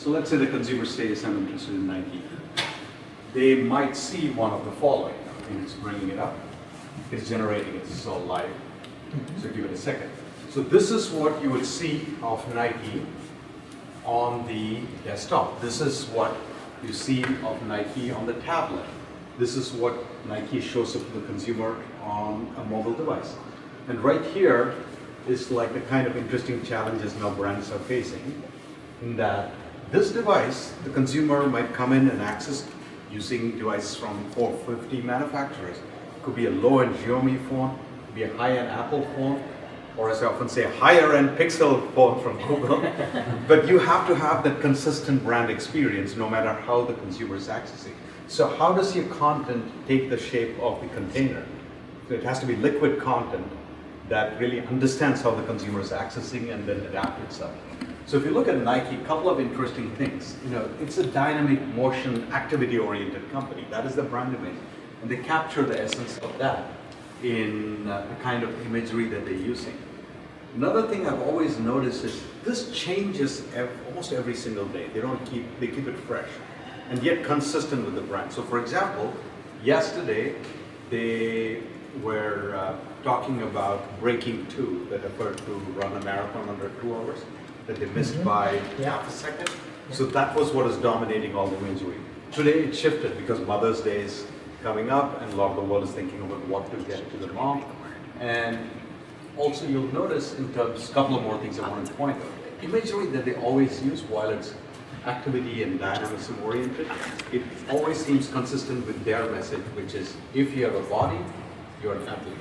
So let's say the consumer says, I'm interested in Nike. They might see one of the following. It's bringing it up. It's generating it. This is all live. So give it a second. So this is what you would see of Nike on the desktop. This is what you see of Nike on the tablet. This is what Nike shows up to the consumer on a mobile device. And right here is like the kind of interesting challenges now brands are facing, in that this device, the consumer might come in and access using devices from 450 manufacturers. It could be a low-end Xiaomi phone, it could be a high-end Apple phone, or as I often say, a higher-end Pixel phone from Google. But you have to have that consistent brand experience no matter how the consumer is accessing. So how does your content take the shape of the container? So it has to be liquid content that really understands how the consumer is accessing and then adapt itself. So if you look at Nike, a couple of interesting things. It's a dynamic, motion, activity-oriented company. That is the brand image. And they capture the essence of that in the kind of imagery that they're using. Another thing I've always noticed is this changes almost every single day. They keep it fresh and yet consistent with the brand. So for example, yesterday they were talking about Breaking 2, that effort to run a marathon under 2 hours, that they missed by half a second. So that was what is dominating all the imagery. Today it shifted because Mother's Day is coming up and a lot of the world is thinking about what to get to the mom. And also you'll notice in terms, a couple of more things I want to point out. Imagery that they always use, while it's activity and dynamism oriented, it always seems consistent with their message, which is if you have a body, you're an athlete.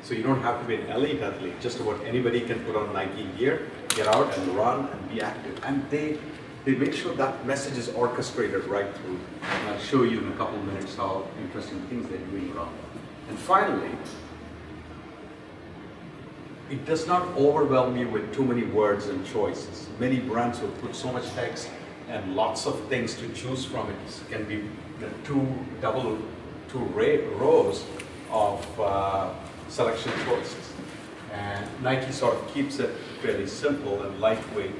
So you don't have to be an elite athlete. Just about anybody can put on Nike gear, get out and run and be active. And they make sure that message is orchestrated right through. And I'll show you in a couple of minutes how interesting things they're doing around. And finally, it does not overwhelm you with too many words and choices. Many brands will put so much text and lots of things to choose from. It can be two rows of selection choices. And Nike sort of keeps it fairly simple and lightweight.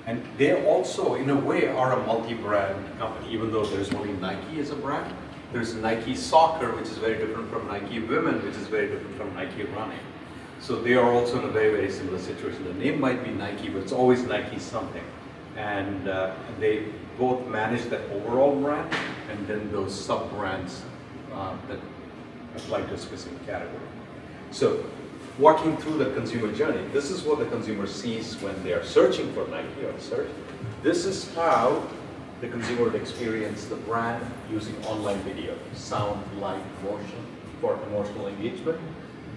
And they also, in a way, are a multi-brand company, even though there's only Nike as a brand. There's Nike Soccer, which is very different from Nike Women, which is very different from Nike Running. So they are also in a very, very similar situation. The name might be Nike, but it's always Nike something. And they both manage that overall brand and then those sub-brands that apply to a specific category. So walking through the consumer journey, this is what the consumer sees when they are searching for Nike or search. This is how the consumer would experience the brand using online video, sound, light, motion for emotional engagement.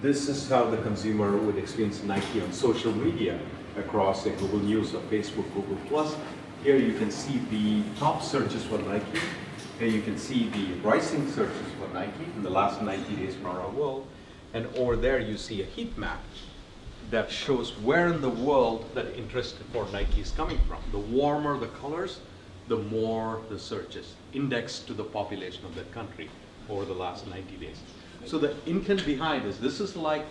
This is how the consumer would experience Nike on social media across the Google News or Facebook, Google+. Here you can see the top searches for Nike. Here you can see the rising searches for Nike in the last 90 days around our world. And over there you see a heat map that shows where in the world that interest for Nike is coming from. The warmer the colors, the more the searches indexed to the population of that country over the last 90 days. So the intent behind this is like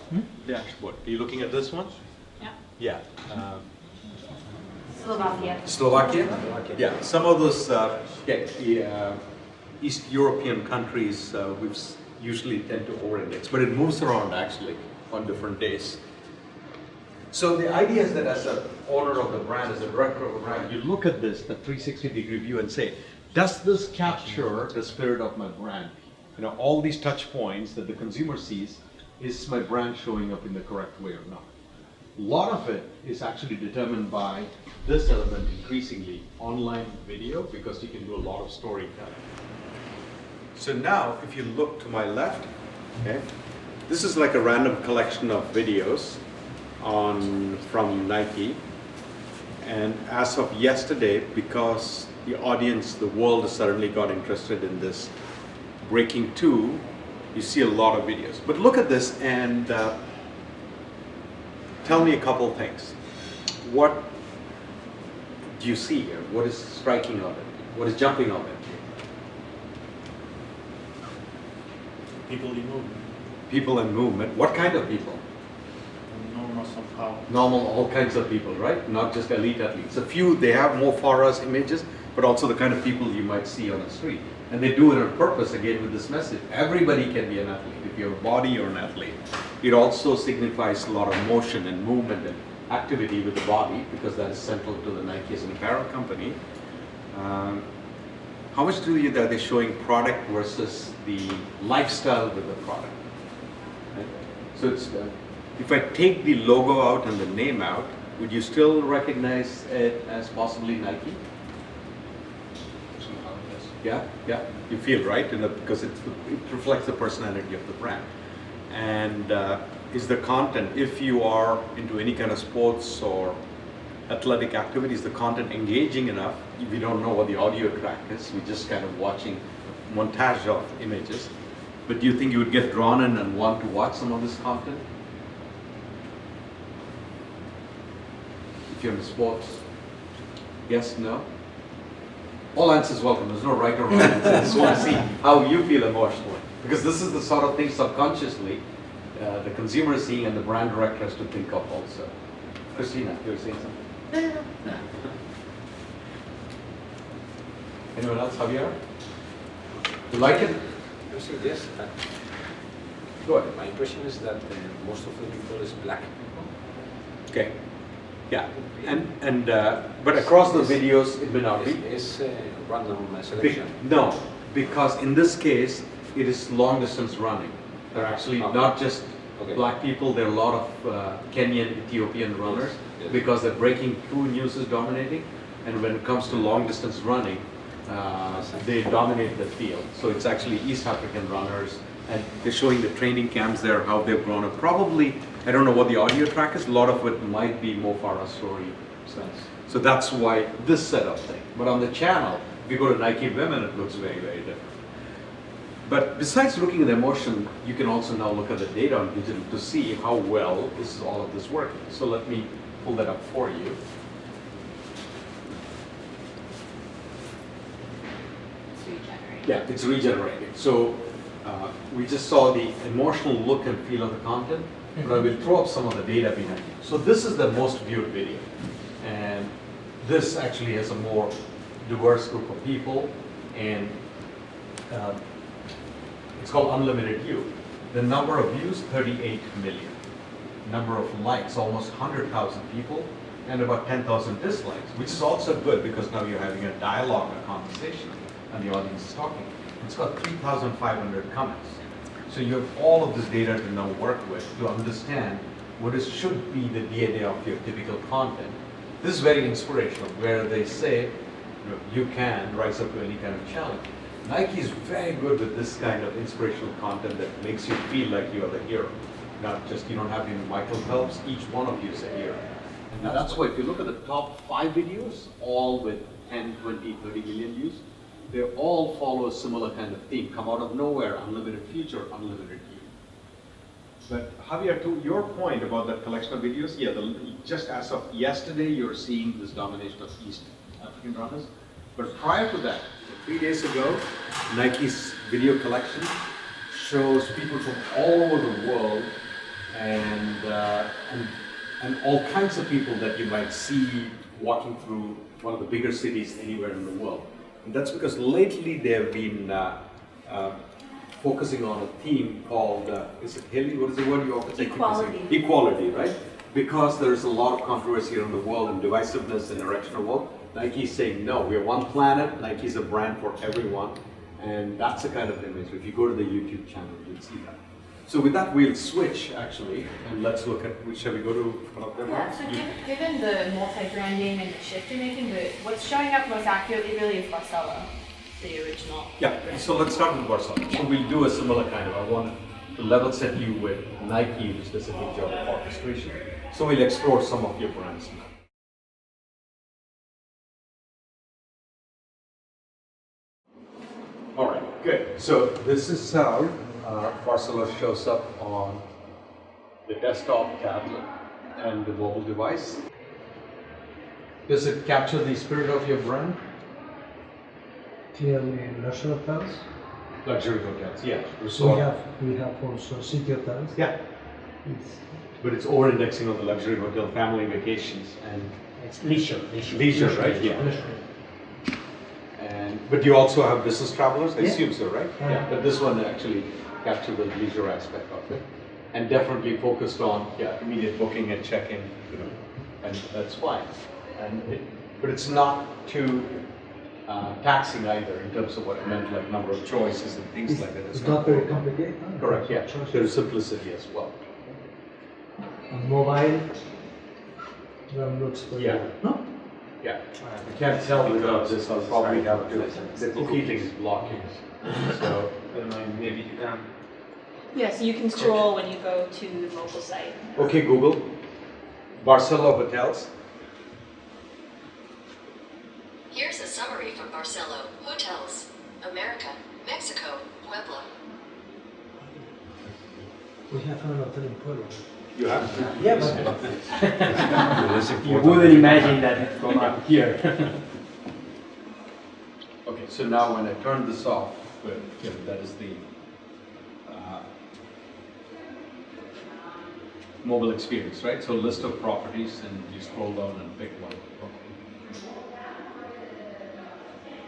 dashboard. Are you looking at this one? Yeah. Yeah. Slovakia? Yeah. Some of those East European countries we've usually tend to over-index, but it moves around actually on different days. So the idea is that as an owner of the brand, as a director of a brand, you look at this, the 360-degree view, and say, does this capture the spirit of my brand? All these touch points that the consumer sees, is my brand showing up in the correct way or not? A lot of it is actually determined by this element increasingly, online video, because you can do a lot of storytelling. So now, if you look to my left, okay, this is like a random collection of videos from Nike. And as of yesterday, because the audience, the world has suddenly got interested in this Breaking 2, you see a lot of videos. But look at this and tell me a couple things. What do you see here? What is striking of it? What is jumping of it? People in movement. People in movement. What kind of people? Normal, some Normal, all kinds of people, right? Not just elite athletes. A few, they have more far-as images, but also the kind of people you might see on the street. And they do it on purpose, again, with this message. Everybody can be an athlete. If you have a body, you're an athlete. It also signifies a lot of motion and movement and activity with the body, because that is central to the Nike as an apparel company. How much are they showing product versus the lifestyle with the product? Right? So it's, if I take the logo out and the name out, would you still recognize it as possibly Nike? Yeah, yeah, you feel right, because it reflects the personality of the brand. And is the content, if you are into any kind of sports or athletic activities, the content engaging enough? We don't know what the audio track is, we're just kind of watching a montage of images. But do you think you would get drawn in and want to watch some of this content? If you're in sports? Yes, no? All answers welcome, there's no right or wrong answer. I just want to see how you feel emotionally. Because this is the sort of thing subconsciously the consumer is seeing and the brand director has to think of also. Christina, you were saying something? No. Anyone else? Javier? You like it? Yes. Go ahead. My impression is that most of the people is black people. Okay. Yeah. And but across the videos it may not be. It's random selection. No, because in this case it is long distance running. They're actually not just black people. There are a lot of Kenyan, Ethiopian runners, yes. Because the breaking through news is dominating, and when it comes to long distance running, they dominate the field. So it's actually East African runners, and they're showing the training camps there, how they've grown up. Probably, I don't know what the audio track is, a lot of it might be more Farah story sense. So that's why this setup thing. But on the channel, if you go to Nike Women, it looks very, very different. But besides looking at the emotion, you can also now look at the data on digital to see how well is all of this working. So let me pull that up for you. It's regenerating. Yeah, it's regenerating. So we just saw the emotional look and feel of the content, but I will throw up some of the data behind it. So this is the most viewed video. And this actually has a more diverse group of people, and it's called Unlimited You. The number of views, 38 million. Number of likes, almost 100,000 people, and about 10,000 dislikes, which is also good because now you're having a dialogue, a conversation, and the audience is talking. It's got 3,500 comments. So you have all of this data to now work with to understand what should be the DNA of your typical content. This is very inspirational, where they say, you can rise up to any kind of challenge. Nike is very good with this kind of inspirational content that makes you feel like you're the hero. Not just, you don't have to be Michael Phelps, each one of you is a hero. And that's why if you look at the top 5 videos, all with 10, 20, 30 million views, they all follow a similar kind of theme. Come out of nowhere, unlimited future, unlimited you. But Javier, to your point about that collection of videos, yeah, just as of yesterday, you're seeing this domination of East African runners. But prior to that, 3 days ago, Nike's video collection shows people from all over the world and all kinds of people that you might see walking through one of the bigger cities anywhere in the world. And that's because lately they have been focusing on a theme called, is it Haley? What is the word you often say? Equality. Equality, right? Because there's a lot of controversy around the world and divisiveness and erection of world. Nike's saying, no, we're one planet. Nike's a brand for everyone. And that's the kind of image. If you go to the YouTube channel, you'll see that. So with that, we'll switch actually, and let's look at, shall we go to one of them? Yeah, so given the multi-branding and the shift you're making, what's showing up most accurately really is Barcelo, the original. Yeah, so let's start with Barcelo. So we'll do a similar kind of, I want to level set you with Nike, which does a good job of orchestration. So we'll explore some of your brands now. All right, good. So this is how Barcelo shows up on the desktop, tablet, and the mobile device. Does it capture the spirit of your brand? Clearly, luxury hotels. Luxury hotels, yeah. We have also city hotels. Yeah. It's but it's over-indexing on the luxury hotel, family vacations, and It's leisure. leisure, right? Yeah. But you also have business travelers, I Yeah. assume so, right? Yeah. But this one actually captured the leisure aspect of it, and definitely focused on immediate booking and check-in, and that's fine. But it's not too taxing either in terms of what it meant, like number of choices and things like that. It's not very complicated. Correct. Yeah. There's simplicity as well. On mobile, looks very Yeah. good. No? Yeah. I can't tell without this. I'll probably have to. The cookie thing is blocking. So. Maybe you can. Yeah, so you can scroll when you go to the local site. Okay, Google. Barcelo Hotels. Here's a summary from Barcelo Hotels, America, Mexico, Puebla. We have an hotel in Puebla. You have. Yeah, but You wouldn't imagine that it's from up here. Okay, so now when I turn this off, that is the mobile experience, right? So list of properties, and you scroll down and pick one.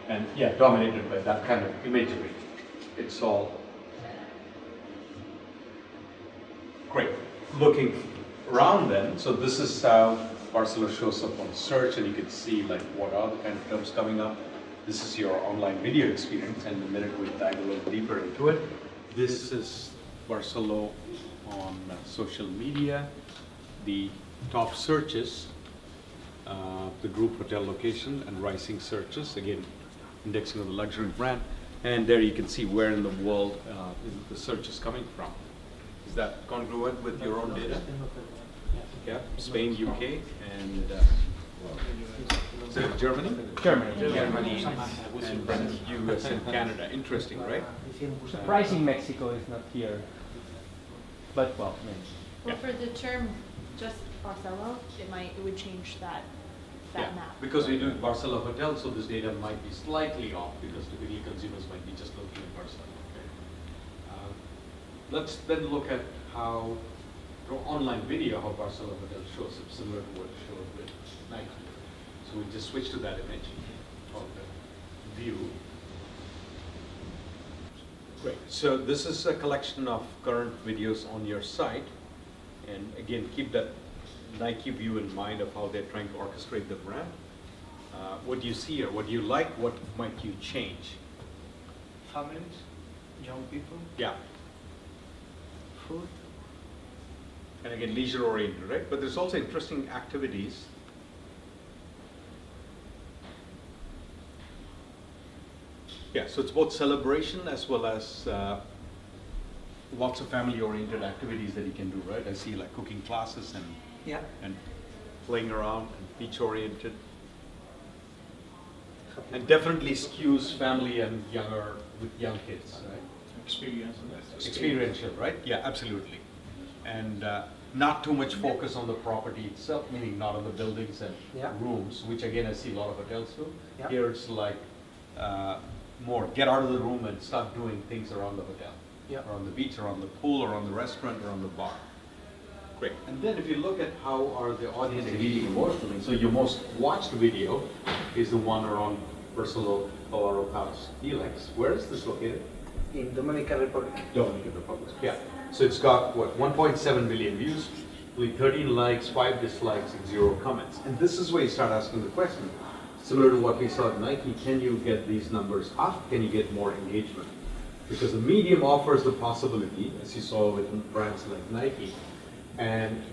And dominated by that kind of imagery. It's all great. Looking around then, so this is how Barcelo shows up on search, and you can see like what are the kind of terms coming up. This is your online video experience, and the minute we dive a little deeper into it, this is Barcelo on social media, the top searches, the group hotel location, and rising searches, again, indexing of the luxury brand, and there you can see where in the world the search is coming from. Is that congruent with your own data? Yeah, Spain, UK, and is it Germany? Germany. And then US and Canada. Interesting, right? Surprising Mexico is not here. But well, I mean, Well, for the term just Barcelo, it would change that map. Because we do Barcelo Hotel, so this data might be slightly off because typically consumers might be just looking at Barcelo. Okay. Let's then look at how through online video how Barcelo Hotel shows up, similar to what it showed with Nike. So we just switch to that image of the view. Great. So this is a collection of current videos on your site, and again, keep that Nike view in mind of how they're trying to orchestrate the brand. What do you see here? What do you like? What might you change? Families, young people, Yeah. food. And again, leisure oriented, right? But there's also interesting activities. Yeah, so it's both celebration as well as lots of family oriented activities that you can do, right? I see like cooking classes and playing around and beach oriented. And definitely skews family and younger with young kids, right? Experiential, right? Yeah, absolutely. And not too much focus on the property itself, meaning not on the buildings and rooms, which again I see a lot of hotels do. Yeah. Here it's like more get out of the room and start doing things around the hotel, or on the beach, or on the pool, or on the restaurant, or on the bar. Great. And then if you look at how are the audience engaging emotionally, so your most watched video is the one around Barcelo Colorado House Helix. Where is this located? in Dominican Republic. Dominican Republic. Yeah. So it's got what 1.7 million views, only 13 likes, 5 dislikes, and 0 comments. And this is where you start asking the question, similar to what we saw at Nike, can you get these numbers up? Can you get more engagement? Because the medium offers the possibility, as you saw with brands like Nike, and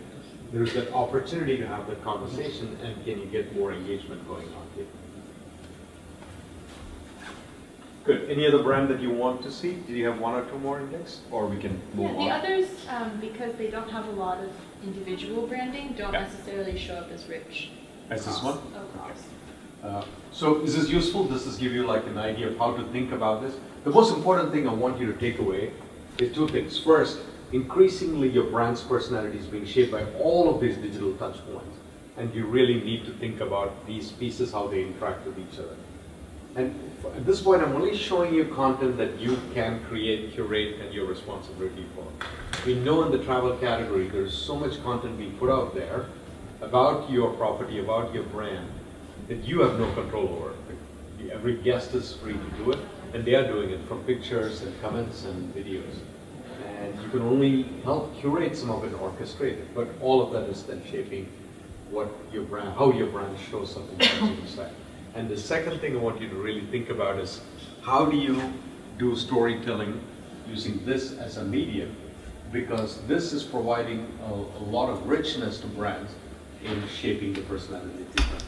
there's that opportunity to have that conversation, and can you get more engagement going on here? Good. Any other brand that you want to see? Did you have one or two more indexed, or we can move Yeah, on? the others, because they don't have a lot of individual branding, don't Yeah. necessarily show up as rich. As this one? Across. So is this useful? Does this give you like an idea of how to think about this? The most important thing I want you to take away is two things. First, increasingly your brand's personality is being shaped by all of these digital touch points. And you really need to think about these pieces, how they interact with each other. And at this point, I'm only showing you content that you can create, curate, and your responsibility for. We know in the travel category, there's so much content being put out there about your property, about your brand, that you have no control over. Every guest is free to do it, and they are doing it from pictures and comments and videos. And you can only help curate some of it, orchestrate it, but all of that is then shaping what your brand, how your brand shows up in the consumer side. And the second thing I want you to really think about is, how do you do storytelling using this as a medium? Because this is providing a lot of richness to brands in shaping the personality of the brand.